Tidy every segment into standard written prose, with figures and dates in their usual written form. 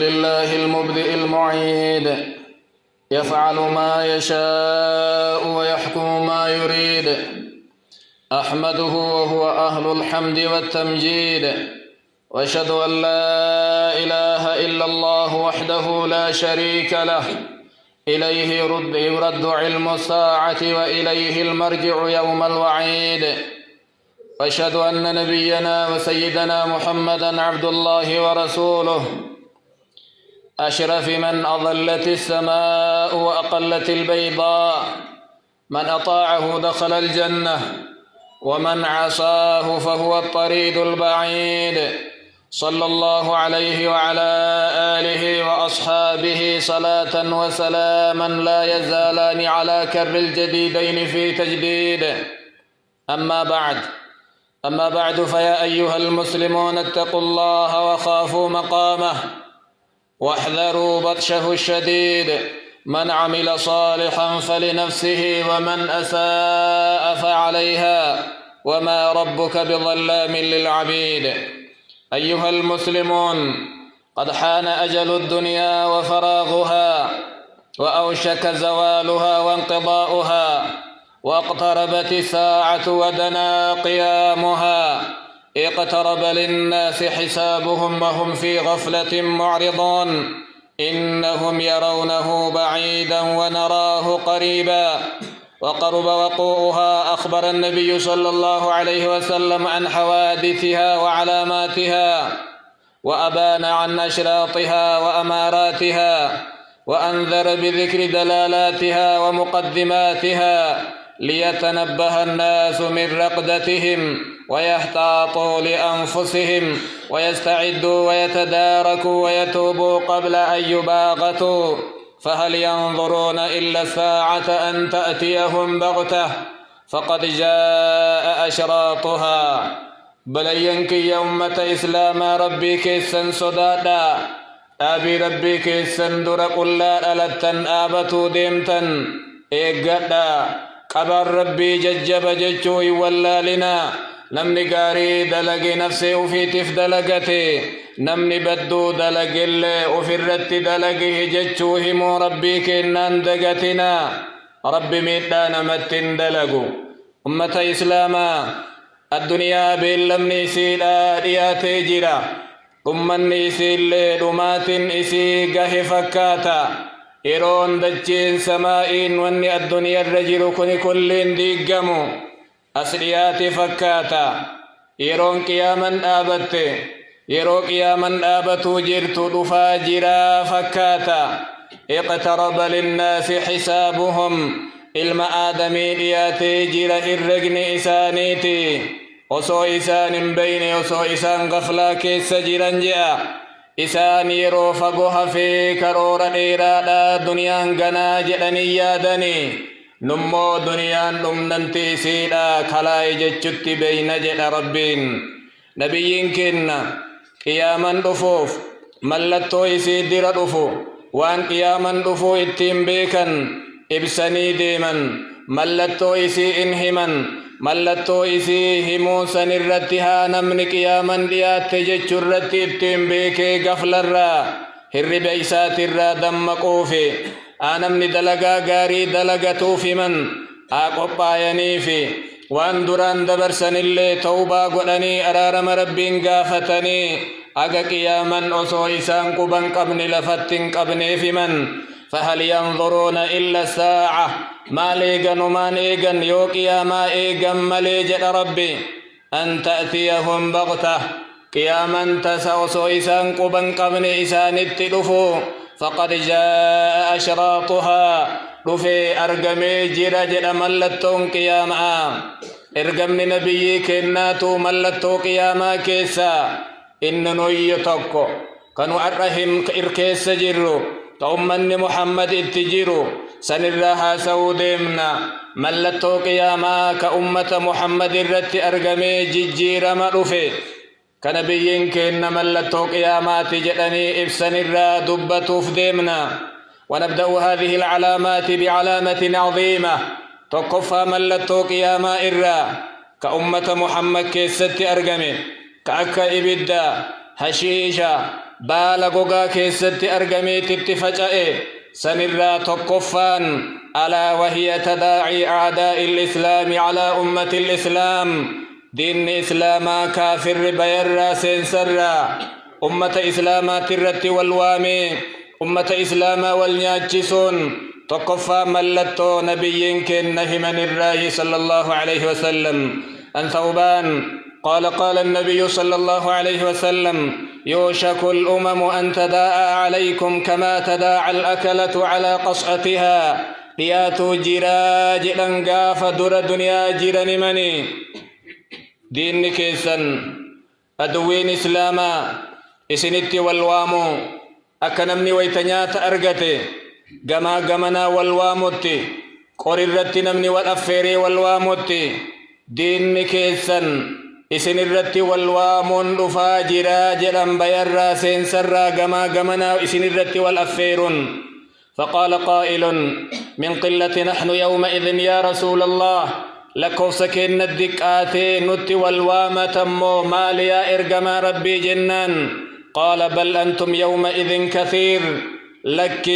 لله المبدئ المعيد يفعل ما يشاء ويحكم ما يريد. أحمده وهو أهل الحمد والتمجيد، وأشهد أن لا إله إلا الله وحده لا شريك له، إليه يرد علم الساعة وإليه المرجع يوم الوعيد. وأشهد أن نبينا وسيدنا محمدا عبد الله ورسوله، أشرف من أظلت السماء وأقلت البيضاء، من أطاعه دخل الجنة ومن عصاه فهو الطريد البعيد. صلى الله عليه وعلى آله وأصحابه صلاة وسلاما لا يزالان على كر الجديدين في تجديد. أما بعد فيا أيها المسلمون اتقوا الله وخافوا مقامه واحذروا بطشه الشديد. من عمل صالحا فلنفسه ومن أساء فعليها وما ربك بظلام للعبيد. أيها المسلمون، قد حان أجل الدنيا وفراغها، وأوشك زوالها وانقضاؤها، واقتربت الساعة ودنا قيامها. اقترب للناس حسابهم وهم في غفلة معرضون، إنهم يرونه بعيدا ونراه قريبا، وقرب وقوعها. أخبر النبي صلى الله عليه وسلم عن حوادثها وعلاماتها، وأبان عن أشراطها وأماراتها، وأنذر بذكر دلالاتها ومقدماتها، ليتنبه الناس من رقدتهم ويحتاطوا لأنفسهم ويستعدوا ويتداركوا ويتوبوا قبل أن يباغتوا. فهل ينظرون إلا الساعة أن تأتيهم بغتة؟ فقد جاء أشراطها. بلينك يومة إسلام ربي كيسن صدادا، أبي ربي كيسن درق الله ألتن آبتو ديمتن إيقادا. قبر ربي ججب ججوي واللالنا، نمني قاري دلق نفسي وفي تفدلقتي، نمني بدو دلق اللي وفي الرت دلقه ججوه مو ربي كنان دقتنا. ربي ميتانا متن دلقو. أمة إسلاما، الدنيا باللمني سيلا رياتي جرا، أمني سيلي رمات إسي قه فكاتا. إيرون دجين سمائين واني الدنيا الرجل كن كلين ديقمو أسريات فكاتا. إيرون قياما آبت، يرو قياما آبتو جرتو دفا جرا فكاتا. اقترب للناس حسابهم، علم آدمي لياتي جرا الرقن إسانيتي، وصو إسان بين وصو إسان غفلا كيس جرا جاء. إسان يرو فقوها في كرور إيرادا دنيان غنا جدني يادني، نمو دنيان نمننتي سيدا خلاي جتشت بين جد ربين. نبيين كنا قياما دفوف ملتو يسيدر دفو، وان قياما دفو اتم بيكن إبساني ديمن، ملتو يسي انهمن، ملتو إسي هموسا الرتها. نمن قياما ديات ججر رتي اتم بيكي غفل الرا، هر بيسات الرا دم قوفي. آنمن دلقا غاري دلقتو في من آقوبا ينيفي، وان دران دبرسن اللي توبا قلني أرارم ربين غافتني. أغا قياما أسو إسان قبن قبن لفتن قبن في من. فهل ينظرون إلا الساعة؟ ما ليغن ومان إيغن يو قياما إيغن مليجد ربي أن تأتيهم بغتة. قياما تسوسو إسان قبن قبن إسان التلفو. فقد جاء أشراطها. رفي أرقمي جرجد ملتون قياما. إرقمني نبي كناتو ملتو قياما كيسا. إننو يتوكو كانوا أرهم إركيس جرو، تأمني محمد اتجيرو سنرها سودمنا. ملتو قياما كأمة محمد الرت أرقمي ججير مأرفي، كنبيين كن ملتو قيامات جدني إبسن الرا دبتو فدمنا. ونبدأ هذه العلامات بعلامة عظيمة تقفى ملتو قياما إرا كأمة محمد كيست أرقمي كأكا إبدا حشيشة baala gogaa keessatti argameetitti faca'e sanirraa tokkoffaan alaa wahiya tadaa'i a'daa'i al-islaami alaa ummati al-islaam diinni islaamaa kaafirri bayarraa seensarraa ummata islaamaatti irratti wal waame ummata islaamaa wal nyaachisuun tokkoffaa mallattoo nabiyyiin kenna himanirraahi sallallahu alayhi wasallam an thawbaan قال النبي صلى الله عليه وسلم يوشك الأمم أن تداعى عليكم كما تداعى الأكلة على قصعتها لياتوا جراج لنقاف در دنيا جرن مني دين كيسا أدوين إسلاما إسنت والوامو أكنمني ويتنيات أرغتي قمنا والواموتي قررت نمني والأفيري والواموتي دين كيسا isin irratti wal waamuun dhufaa jira jedhan bayarraa seensarraa gamana isin irratti wal affeerun فقال قائل من قلة نحن يومئذ يا رسول الله لكو سكين الدكاتي نت والوامة مو ماليا إرقما ربي جنان قال بل أنتم يومئذ كثير لك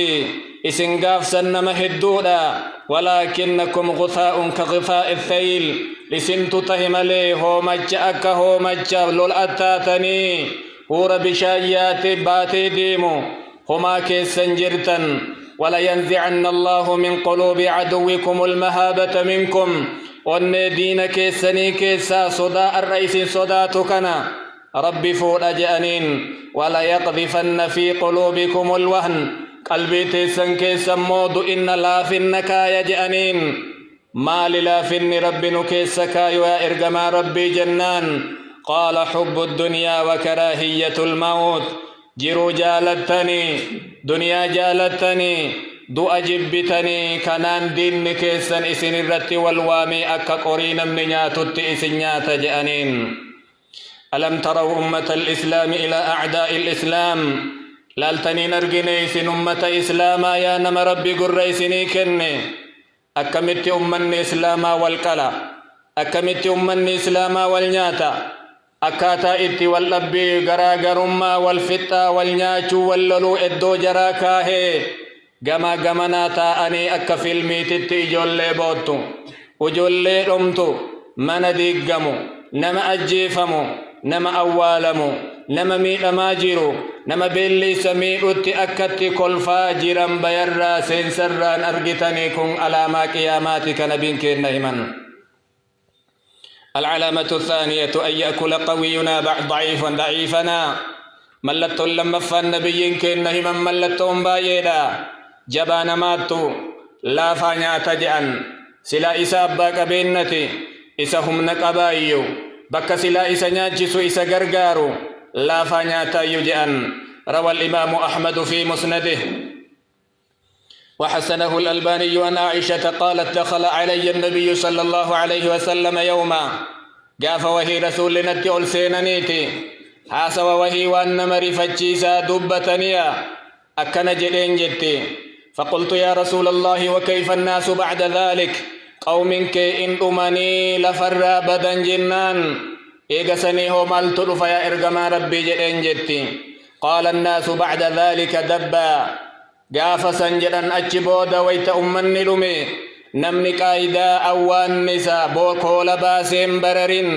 إسنقاف سنم هدودا ولكنكم غثاء كغثاء الثيل لسنت تهملي هومج أكا هومج لول أتاتني هور بشايات باتي ديمو هما كيسن جرتا ولا ينزعن الله من قلوب عدوكم المهابة منكم وان دين كيسني كيسا صداء الرئيس صداتكنا ربي فور أجأنين ولا يقذفن في قلوبكم الوهن قلبي تيسن كيسا مود إن لا في النكايا جأنين ما لا في رب نكيسكا يا إرقما ربي جنان قال حب الدنيا وكراهية الموت جرو جالتني دنيا جالتني دو أجبتني كنان دين كيسن إسن الرت والوامي أكا قرين من نياتت إسنيات جأنين ألم تروا أمة الإسلام إلى أعداء الإسلام لالتني نرقني سن أمة إسلاما يا نم ربي قريسني كني أكمت أمني إسلاما والكلا أكمت أمني إسلاما والنياتا أكاتا إتي واللبي غراغرما والفتا والنياتو واللولو إدو جراكاهي غما ناتا أني أكا فيلمي تتي جولي بوتو وجولي رمتو من ديقمو نما أجيفمو نما أوالمو نما ميلما جيرو نما بيلي سميئوتي أكتي كل فاجرا بيرا سنسران أرغتني كن علامة قياماتك نبينك النهمان العلامة الثانية أن يأكل قوينا بعد ضعيفنا ملت لما فالنبيين النهمان ملتهم بايدا جبان ماتو لا فانيا تجأن سلا إسابك بينتي إسهم نقبايو بك سلا إسا ناجسو إسا غرغارو لا فانياتا يجأن روى الإمام أحمد في مسنده وحسنه الألباني عن عائشة قالت دخل علي النبي صلى الله عليه وسلم يوما قاف وهي رسولنا التئل سينانيتي حاسب وهي وأن مرفتشيسا دبتنيا أكن جدين جدتي فقلت يا رسول الله وكيف الناس بعد ذلك قوم كي إن أمني لفر بدن جنان إيقسني هو مالتو فيا إرقما ربي جدين جدتي قال الناس بعد ذلك دبا قاف سنجدا أجبود ويت أمني لمي نمني قايدا أوان نسا بوكو لباسين بررين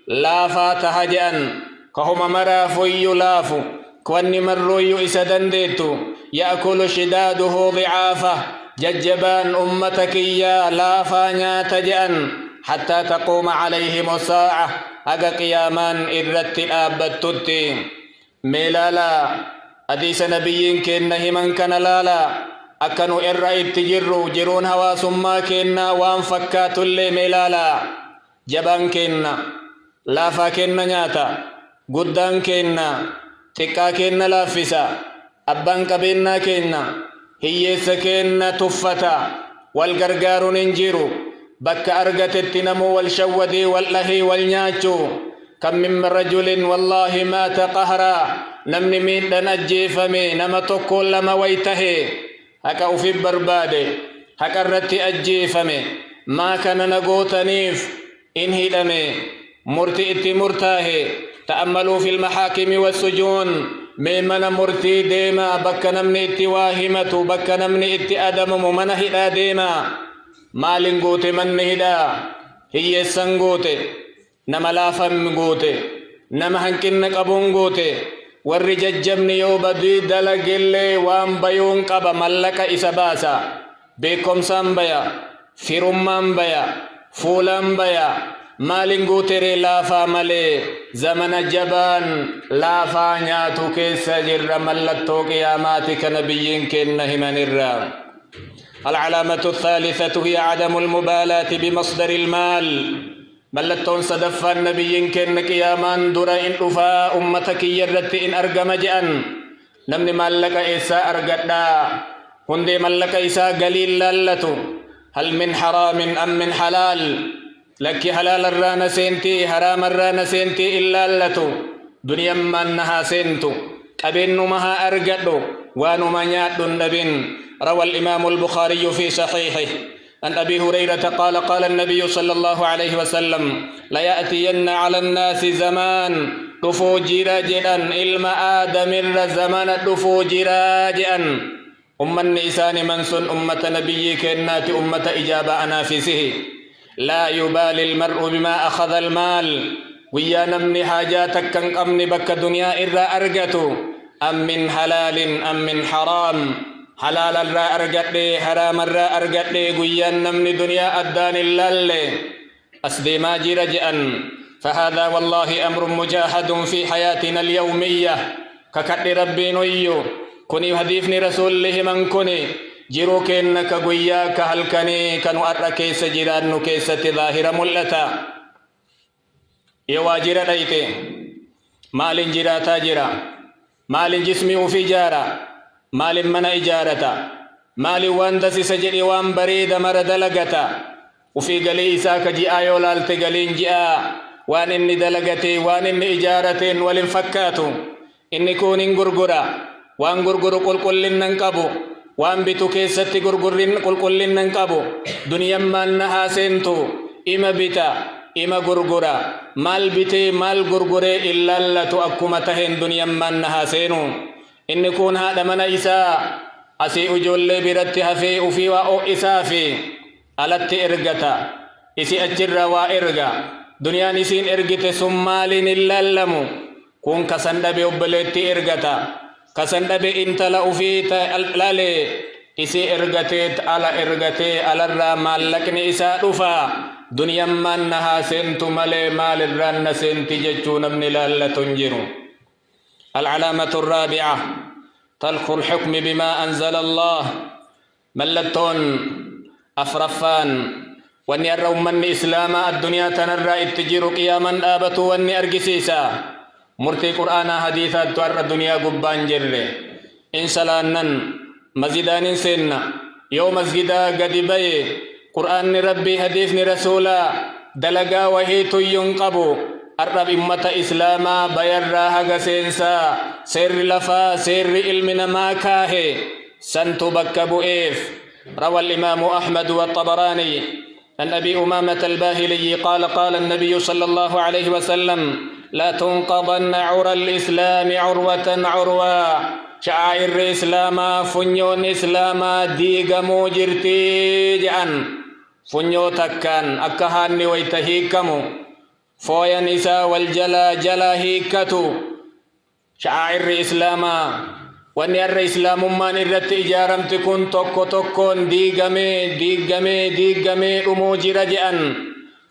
لا فاتح جأن كهما مرافو يلافو كواني مرو إسدن ديتو يأكل شداده ضعافة ججبان أمتك يا لا فانيا تجأن حتى تقوم عليهم الساعة أقا قيامان إرت آبتت ميلالا أديس نبيين كنه من كان لالا أكنوا إرأيت جرون هوا سما كنا وان فكات اللي ميلالا جبان كنا لافا كنا نياتا قدان كنا تكا كنا لافسا أبان كبنا كنا هي سكنا تفتا والغرغار ننجيرو بك أرغت التنمو والشودي واللهي والنياتو كم من رجل والله مات قهرا نمني من نجيفمي نما تقول لما ويته هكا في بربادي هكا رتي أجيفمي ما كان نقوتنيف إنهي لمي مرتئتي مرتاهي تأملوا في المحاكم والسجون ميمنا مرتي ديما بكنا من اتواهمة بكنا من اتأدم من هدا ديما مالين قوتي من هدا هي السنقوتي نما لافم قوتي نما هنكن قبون قوتي warri jajjabni yoo badii dalagillee waan bayuun qaba mallaka isa baasa beekumsaan baya firummaan baya fuulaan baya maalin guuteree laafaa malee zamana jabaan laafaa nyaatu keessa jirra mallattoo qiyaamaati kana biyyiin kenna himanirra. العلامة الثالثة هي عدم المبالاة بمصدر المال. ملتون صدفا النبي كن قيامان درا إن رفا أمتك يرت إن أرقم جأن نمني مالك إسا أرقدا هندي مالك إسا قليل لالتو هل من حرام أم من حلال لك حلال الرانا سينتي حرام الرانا سينتي إلا لالتو دنيا منها سينتو أبن مها أرقدو وانو منيات النبين. روى الإمام البخاري في صحيحه عن أبي هريرة قال قال النبي صلى الله عليه وسلم ليأتين على الناس زمان دفو جراجئا إلما آدم الزمان دفو جراجئا النسان منسن أمة نبيك إنات أمة إجابة أنافسه لا يبالي المرء بما أخذ المال ويانا من حاجاتك كان أمن بك دنيا إرى أرقته أم من حلال أم من حرام حلال الرا أرقدي حرام الرا أرقدي قيان من دنيا أدان اللالي أسدي ما جرجأا فهذا والله أمر مجاهد في حياتنا اليومية ككد ربي نيو كوني حديثني رسول الله من كوني جيرو كنك قيا كهلكني كانوا أركي سجران كيسة ظاهرة ملتا يواجر ريتي مال جرا تاجرا مال جسمي وفي جارا مال من إجارتا مال واندس سجري وان بريد مرد لغتا وفي قليسا كجي آيو لالت قلين جاء وان إني دلغتي وان إني إجارتين والانفكاتو إني كونين غرغرا وان غرغر قل قل ننقبو وان بيتو كيستي غرغرين قل قل ننقبو دنيا من نحاسنتو إما بيتا إما غرغرا مال بيتي مال غرغري إلا اللتو أكمتهن دنيا من نحاسنو إن كون هذا من إساء أسي أجول برتها في أفي وأو إسافي ألت إرغتا إسي أجر وإرغا دنيا نسين إرغت سمال إلا اللمو كون كسند بأبلت إرغتا كسند بإنتلا أفيت لالي إسي إرغتت على إرغتي على الرمال لكن إساء رفا دنيا من نها سنت مالي مال الرن سنت ججون من لالة تنجرو. العلامة الرابعة تلك الحكم بما أنزل الله. ملتون أفرفان واني الروم من إسلام الدنيا تنرى اتجير قياما آبتو واني أرقسيسا مرتي قرآن حديثا توار الدنيا قبان جري إن سلانن مزيدان سنة يوم مسجدا قد بي قرآن ربي حديث رسولا دلقا وهيتو ينقبو الرب أمة إسلاما بيرا هغا سينسا سير لفا سير علمنا ما كاهي سنتو بكبو إيف. روى الإمام أحمد والطبراني عن أبي أمامة الباهلي قال قال النبي صلى الله عليه وسلم لا تنقضن عرى الإسلام عروة عروة. شعائر إسلاما فنيون إسلاما ديغمو جرتي جأن فنيو تكان أكهاني ويتهيكمو فويا نساء والجلا جلا هيكتو. شعائر إسلاما واني الإسلام ما نرت إجارم تكون توكو توكون ديغمي أموجي رجأا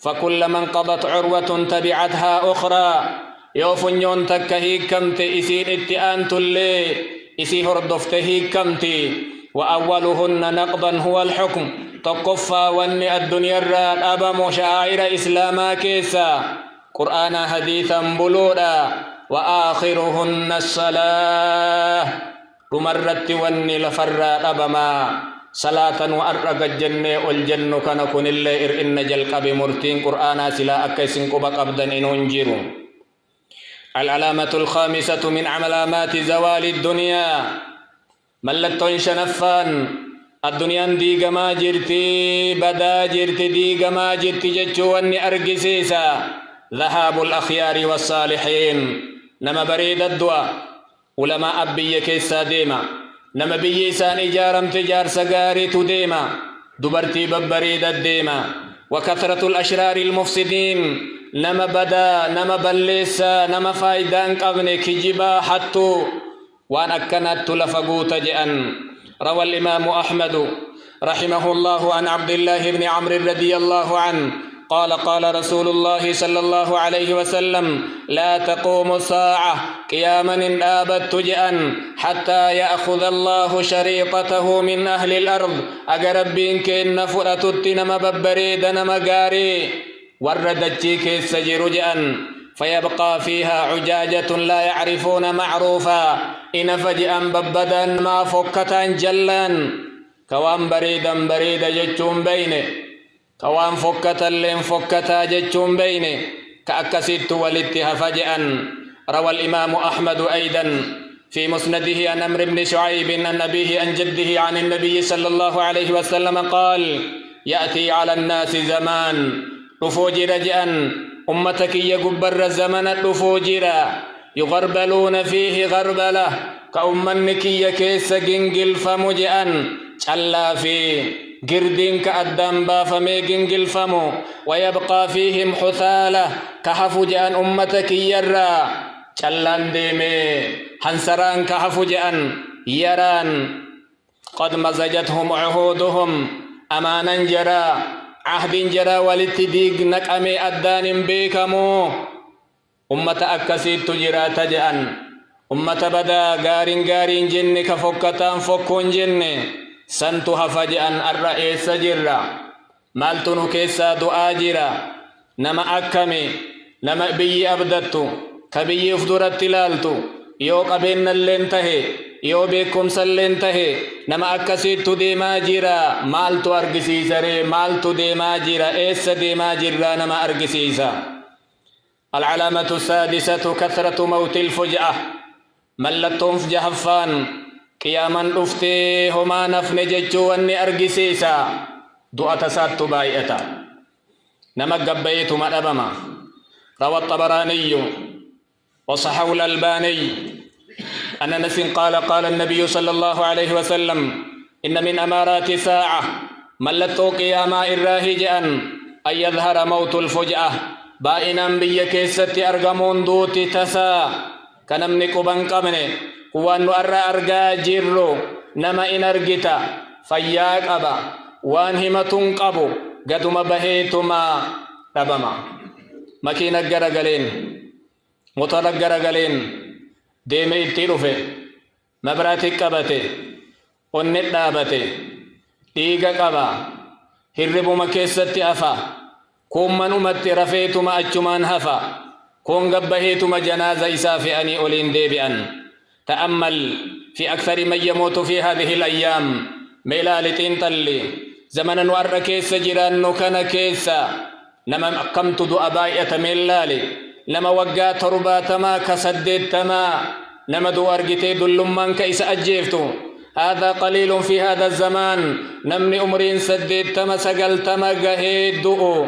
فكل من قضت عروة تبعتها أخرى يوفنيون تكهيكمت إسين اتئانت اللي إسي هردفتهيكمتي وأولهن نقضا هو الحكم تقفى واني الدنيا الراد أبا شعائر إسلاما كيسا قرآن حديثا بلودا وآخرهن الصلاة تمرت واني لفراد أبما صلاة وأرق الجنة والجنة كان كن اللي إرئن جلق بمرتين قرآن سلا أكيسن قبق أبدا إنونجر. العلامة الخامسة من علامات زوال الدنيا ملتون شنفان الدنيا ديغما جرتي بدا جرتي ديغما جرتي ججواني أرقسيسا ذهاب الأخيار والصالحين نما بريد الدواء علماء أبي كيسا ديما نما بي إسان إجارم تجار سغاري تديما دبرتي ببريد الديما وكثرة الأشرار المفسدين نما بدا نما بلسا نما فايدان قبن كجبا حتو وان أكنت لفقوت جأن روى الإمام أحمد رحمه الله عن عبد الله بن عمرو رضي الله عنه قال قال رسول الله صلى الله عليه وسلم لا تقوم الساعة قياما آبت جأن حتى يأخذ الله شريطته من أهل الأرض أقربين كإن فرأتت نما ببريد نما قاري وردتي كيس جير جأن فيبقى فيها عجاجة لا يعرفون معروفا إن فجأا ببدا ما فكتا جلا كوان بريدا بريدا جتشون بينه كوان فكتا لين فكتا جتشون بينه كأكسيت ولدتها فجأا. روى الإمام أحمد أيضا في مسنده عن عمرو بن شعيب عن أبيه عن جده عن النبي صلى الله عليه وسلم قال يأتي على الناس زمان رفوجر جأن أمتك يقبر الزمن رفوجر يغربلون فيه غربلة كأمنك يكيس جنجل فمجأن شلا في قردين كأدام بافمي جنجل فمو ويبقى فيهم حثالة كحفجأن أمتك يرى شلان ديمي حنسران كحفجأن يران قد مزجتهم عهودهم أمانا جرى عهد جرى ولتديق نكأمي أدان بيكمو أمة أكسيت تجرى تجأن أمة بدا غارين جن كفكتان فكون جن سنتها فجأن الرئيس جرى مالتنو كيسا دعا جرى نما أكمي نما بي أبدتو كبي أفدرت لالتو يو قبين اللينتهي يو بيكم سلينتهي نما أكسيت ديما جرى مالتو أرقسيسري مالتو ديما جرى إيس ديما جرى نما أرقسيسا. العلامة السادسة كثرة موت الفجأة ملتهم في جهفان قياما رفتي هما نفن ججو واني أرقسيسا دعا سات بايئتا نما قبيت مدبما. روى الطبراني وصححه الألباني أن أنس قال قال النبي صلى الله عليه وسلم إن من أمارات ساعة ملتو قياما الراهجا أن يظهر موت الفجأة بائنا بيكيستي أرقمون دوتي تسا كنمني قبن قمني وأن أرقا جيرو نما إن أرقتا فياك أبا وأن همتون قبو قدما بهيتما ربما مكينة قرقلين مطلق قرقلين ديمي اتلوفي مبراتي قبتي ونت دابتي ديغا قبا هربو مكيستي أفا كون من أمتي رفيتما أجمان هفا كون قبهيتما جنازة إسافي أني أولين ديبئا. تأمل في أكثر من يموت في هذه الأيام ميلالتين تلي زمنا وأر كيس جيران نكنا كيسا نما أقمت دو أباية ميلالي نما وقا ترباتما كسددتما نما دو أرقتي دلمان كيس أجيفتو هذا قليل في هذا الزمان نمني أمرين سددتما سقلتما قهيدو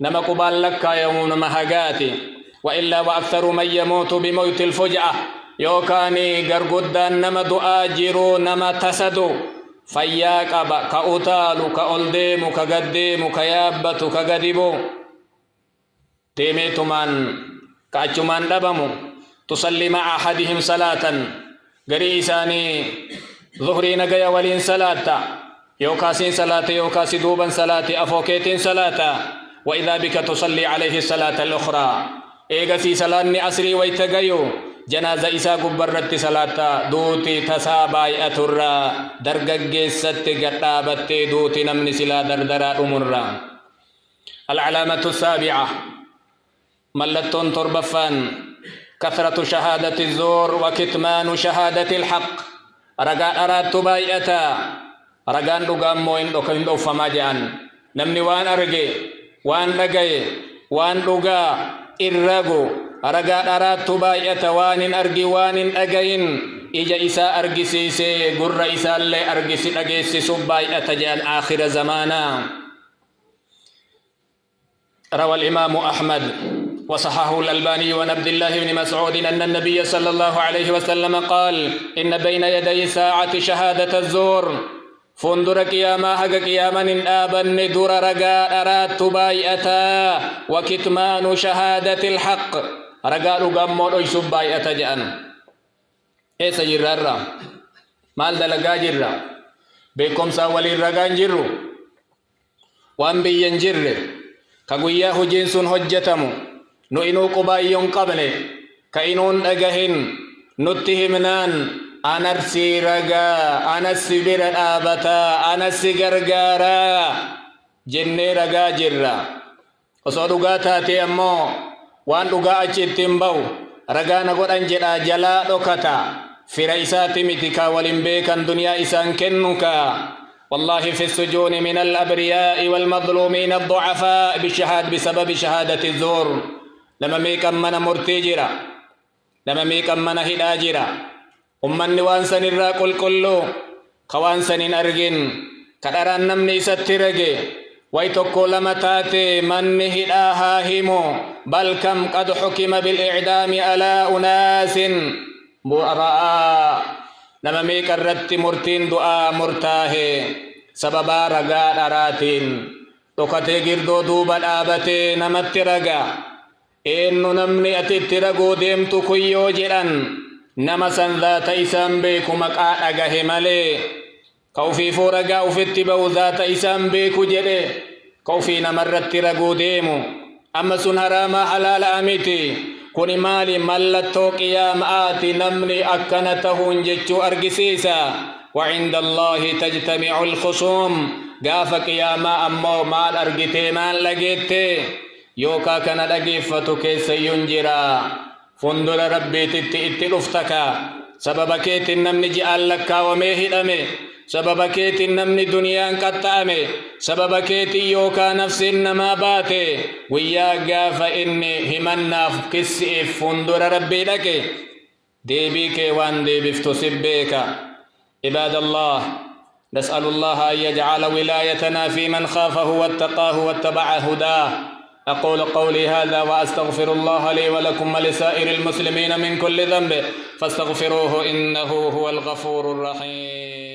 نما قبال لك يوم مهقاتي وإلا وأكثر من يموت بموت الفجأة يوكاني غرغدان نما دعا جيرو نما تسدو فياك أبا كأوتالو كأولديمو كقديمو كيابتو كقديبو تيميتمان كأجمان دبمو تصلي مع أحدهم صلاة قريساني ظهرين قيا ولين صلاة يوكاسين صلاة يوكاسي دوبا صلاة أفوكيتين صلاة وإذا بك تصلي عليه الصلاة الأخرى إيغسي صلاة أسري ويتقيو جنازة إسا قبرت صلاة دوتي تساباي أترى درقق ست قطابت دوتي نمني سلا دردرا أمرا. العلامة السابعة ملتون تربفان كثرة شهادة الزور وكتمان شهادة الحق رقان أراد بايئتا رقان رقام موين رقان دوفما جان نمني وان أرقي وان رقي وان رقا إرقو رقان أراد بايئتا وان أرقي وان أقين إجا إسا أرقي سيسي قر إسا اللي أرقي سيسي سبايئتا جان آخر زمانا. روى الإمام أحمد وصححه الألباني عن عبد الله بن مسعود أن النبي صلى الله عليه وسلم قال إن بين يدي ساعة شهادة الزور فندر قياما حق قياما آبن در رقاء أرات بايئتا وكتمان شهادة الحق رقاء قمون أيسب بايئتا جأن إيسا جرر مال دلقا جرر بكم ساولي الرقان جرر وأنبيا جرر كقوياه جنس هجتمو nu inuu qubaayyoon qabne ka inuun dhagahin nutti himnaan anarsi ragaa anassi bira dhaabataa anassi gargaaraa jennee ragaa jirra osoo dhugaa taatee ammoo waan dhugaa achi ittiin ba'u ragaa na godhan jedhaa jalaa dhokata fira isaati miti kaa walin beekan duniyaa isaan kennu kaa والله في السجون من الأبرياء والمظلومين الضعفاء بسبب شهادة الزور لما ميكم من مرتجرا لما ميكم من هداجرا أمني وانسان الراقل كله خوانسان أرجن كدران نمني سترجي ويتوكو لما تاتي من هداها همو بل كم قد حكم بالإعدام على أناس براء لما ميك الرت مرتين دعاء مرتاه سببا رقا دراتين توكتي جردو دوبا آبتي نمت رقا إنو نمني أتت رقو ديمتو كيو جران نمسا ذات إسام بيكو مقا أغه ملي كوفي فورقا وفتبو ذات إسام بيكو جري كوفي نمرت رقو ديمو أما سن هراما حلال أميتي كوني مالي ملتو قيام آتي نمني أكنته جتشو أرقسيسا وعند الله تجتمع الخصوم قاف قياما أمو مال أرقتي مال لقيتي يوكا كان لقيفتو كيس ينجرا فندر ربي تتلفتكا سبب كيت النمني جعل لك وميه أمي سبب كيت النمني دنيا قد أمي سبب كيت يوكا نفس إنما باتي وياقا فإني همنا كسئ فندر ربي لك ديبيك وان ديبفتو سبيك عباد الله نسأل الله أن يجعل ولايتنا في من خافه واتقاه واتبع هداه أقول قولي هذا وأستغفر الله لي ولكم ولسائر المسلمين من كل ذنب فاستغفروه إنه هو الغفور الرحيم